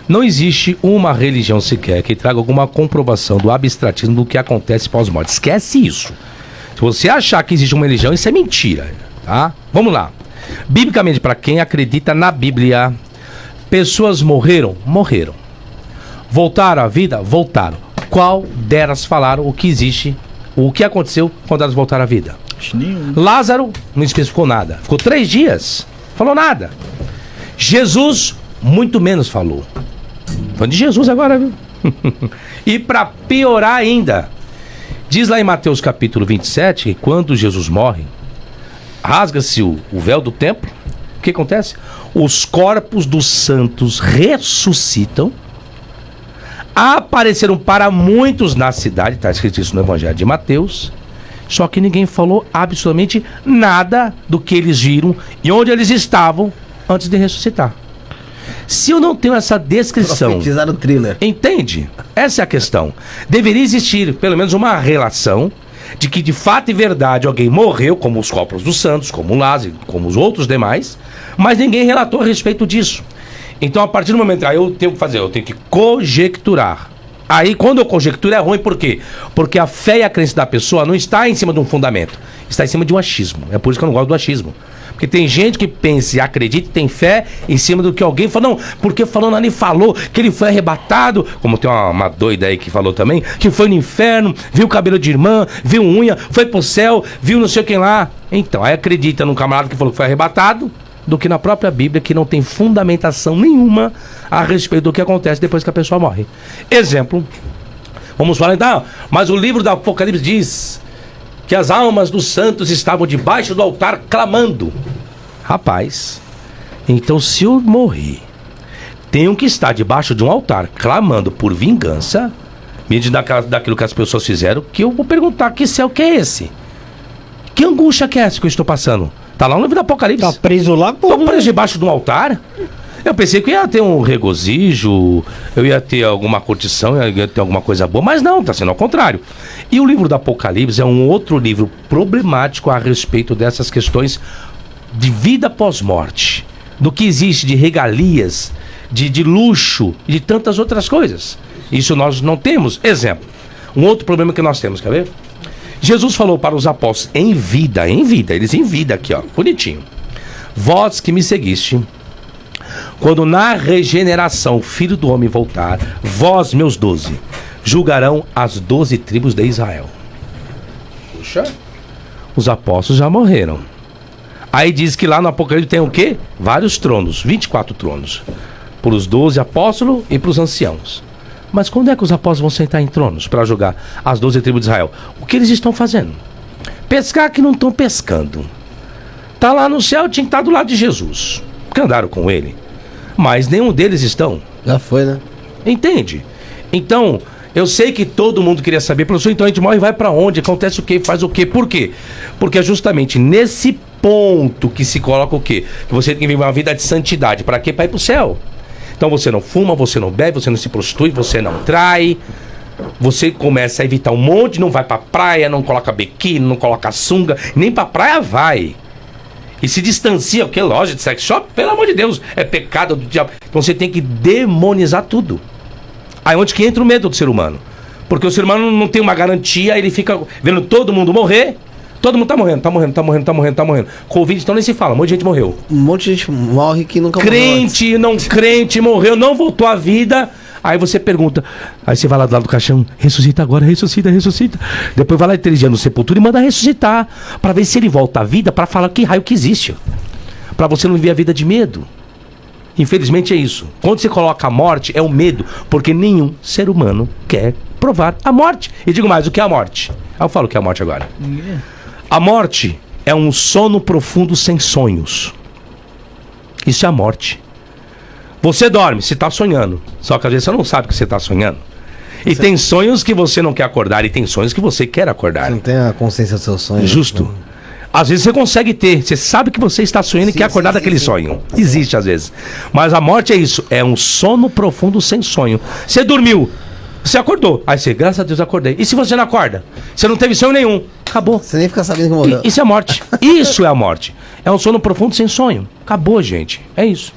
Não existe uma religião sequer que traga alguma comprovação do abstratismo do que acontece pós-morte. Esquece isso. Se você achar que existe uma religião, isso é mentira, tá? Vamos lá. Biblicamente, para quem acredita na Bíblia, pessoas morreram? Morreram. Voltaram à vida? Voltaram. Qual delas falaram o que existe, o que aconteceu quando elas voltaram à vida? Lázaro não especificou nada. Ficou 3 dias. Falou nada. Jesus, muito menos falou. Falando de Jesus agora, viu? E para piorar ainda, diz lá em Mateus capítulo 27 que quando Jesus morre, rasga-se o véu do templo. O que acontece? Os corpos dos santos ressuscitam, apareceram para muitos na cidade, está escrito isso no Evangelho de Mateus, só que ninguém falou absolutamente nada do que eles viram e onde eles estavam antes de ressuscitar. Se eu não tenho essa descrição... Profetizaram o thriller. Entende? Essa é a questão. Deveria existir pelo menos uma relação de que de fato e verdade alguém morreu, como os corpos dos santos, como o Lázaro, como os outros demais, mas ninguém relatou a respeito disso. Então, a partir do momento que eu tenho que fazer, eu tenho que conjecturar. Aí, quando eu conjecturo, é ruim, por quê? Porque a fé e a crença da pessoa não está em cima de um fundamento, está em cima de um achismo. É por isso que eu não gosto do achismo. Porque tem gente que pensa e acredita e tem fé em cima do que alguém falou. Não, porque falando ali falou que ele foi arrebatado, como tem uma doida aí que falou também, que foi no inferno, viu cabelo de irmã, viu unha, foi pro céu, viu não sei quem lá. Então, aí acredita num camarada que falou que foi arrebatado, do que na própria Bíblia, que não tem fundamentação nenhuma a respeito do que acontece depois que a pessoa morre. Exemplo, vamos falar então, mas o livro do Apocalipse diz que as almas dos santos estavam debaixo do altar clamando. Rapaz, então se eu morrer, tenho que estar debaixo de um altar clamando por vingança, mediante daquilo que as pessoas fizeram, que eu vou perguntar que céu que é esse? Que angústia que é essa que eu estou passando? Tá lá no livro do Apocalipse. Tá preso lá, pô. Tô preso debaixo de um altar? Eu pensei que ia ter um regozijo, eu ia ter alguma curtição, eu ia ter alguma coisa boa, mas não, tá sendo ao contrário. E o livro do Apocalipse é um outro livro problemático a respeito dessas questões de vida pós-morte, do que existe de regalias, de luxo e de tantas outras coisas. Isso nós não temos. Exemplo, um outro problema que nós temos, quer ver? Jesus falou para os apóstolos em vida, eles em vida aqui, ó, bonitinho. Vós que me seguiste, quando na regeneração o Filho do Homem voltar, vós, meus 12, julgarão as 12 tribos de Israel. Puxa, os apóstolos já morreram. Aí diz que lá no Apocalipse tem o quê? Vários tronos, 24 tronos. Para os 12 apóstolos e para os anciãos. Mas quando é que os apóstolos vão sentar em tronos para julgar as 12 tribos de Israel? O que eles estão fazendo? Pescar que não estão pescando. Tá lá no céu, tinha que estar do lado de Jesus, porque andaram com ele. Mas nenhum deles estão. Já foi, né? Entende? Então, eu sei que todo mundo queria saber, professor, então a gente morre e vai para onde? Acontece o quê? Faz o quê? Por quê? Porque é justamente nesse ponto que se coloca o quê? Que você tem que viver uma vida de santidade. Para quê? Para ir pro céu. Então você não fuma, você não bebe, você não se prostitui, você não trai. Você começa a evitar um monte, não vai pra praia, não coloca biquíni, não coloca sunga, nem pra praia vai. E se distancia, porque loja de sex shop, pelo amor de Deus, é pecado do diabo. Então você tem que demonizar tudo. Aí onde que entra o medo do ser humano? Porque o ser humano não tem uma garantia, ele fica vendo todo mundo morrer. Todo mundo tá morrendo. Covid, então nem se fala, um monte de gente morreu. Um monte de gente morre que nunca morreu. Crente, não crente, morreu, não voltou à vida. Aí você pergunta, aí você vai lá do lado do caixão, ressuscita agora, ressuscita. Depois vai lá 3 dias no sepultura e manda ressuscitar, pra ver se ele volta à vida, pra falar que raio que existe. Pra você não viver a vida de medo. Infelizmente é isso. Quando você coloca a morte, é o medo, porque nenhum ser humano quer provar a morte. E digo mais, o que é a morte? Aí eu falo o que é a morte agora. A morte é um sono profundo sem sonhos. Isso é a morte. Você dorme, você está sonhando. Só que às vezes você não sabe que você está sonhando. E tem sonhos que você não quer acordar e tem sonhos que você quer acordar. Você não tem a consciência do seu sonho. Justo. Às vezes você consegue ter, você sabe que você está sonhando e quer acordar daquele sonho. Existe às vezes. Mas a morte é isso, é um sono profundo sem sonho. Você dormiu, você acordou. Aí você, graças a Deus, acordei. E se você não acorda? Você não teve sonho nenhum. Acabou. Você nem fica sabendo que morreu. Isso é a morte. Isso é a morte. É um sono profundo sem sonho. Acabou, gente. É isso.